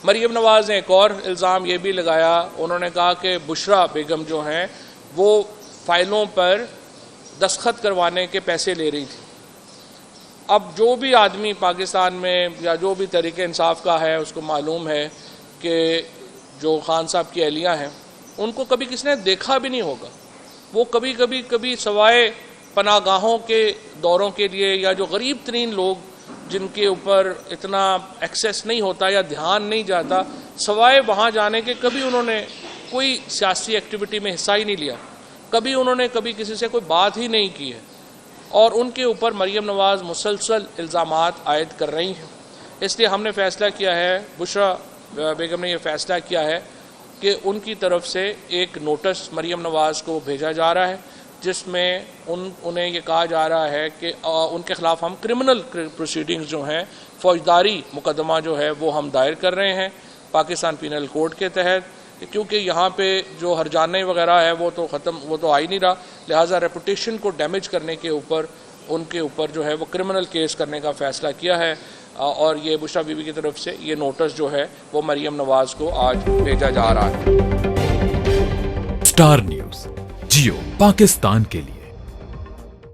مریم نواز نے ایک اور الزام یہ بھی لگایا، انہوں نے کہا کہ بشرا بیگم جو ہیں وہ فائلوں پر دستخط کروانے کے پیسے لے رہی تھی۔ اب جو بھی آدمی پاکستان میں یا جو بھی طریقہ انصاف کا ہے اس کو معلوم ہے کہ جو خان صاحب کی اہلیہ ہیں ان کو کبھی کسی نے دیکھا بھی نہیں ہوگا، وہ کبھی سوائے پناہ گاہوں کے دوروں کے لیے یا جو غریب ترین لوگ جن کے اوپر اتنا ایکسیس نہیں ہوتا یا دھیان نہیں جاتا، سوائے وہاں جانے کے کبھی انہوں نے کوئی سیاسی ایکٹیویٹی میں حصہ ہی نہیں لیا، کبھی انہوں نے کسی سے کوئی بات ہی نہیں کی ہے، اور ان کے اوپر مریم نواز مسلسل الزامات عائد کر رہی ہیں۔ اس لیے ہم نے فیصلہ کیا ہے، بشرا بیگم نے یہ فیصلہ کیا ہے کہ ان کی طرف سے ایک نوٹس مریم نواز کو بھیجا جا رہا ہے جس میں انہیں یہ کہا جا رہا ہے کہ ان کے خلاف ہم کرمنل پروسیڈنگز جو ہیں، فوجداری مقدمہ جو ہے وہ ہم دائر کر رہے ہیں پاکستان پینل کوڈ کے تحت، کیونکہ یہاں پہ جو ہرجانے وغیرہ ہے وہ تو آ ہی نہیں رہا، لہٰذا ریپوٹیشن کو ڈیمیج کرنے کے اوپر ان کے اوپر جو ہے وہ کرمنل کیس کرنے کا فیصلہ کیا ہے، اور یہ بشرا بی بی کی طرف سے یہ نوٹس جو ہے وہ مریم نواز کو آج بھیجا جا رہا ہے۔ اسٹار نیوز جیو پاکستان کے لیے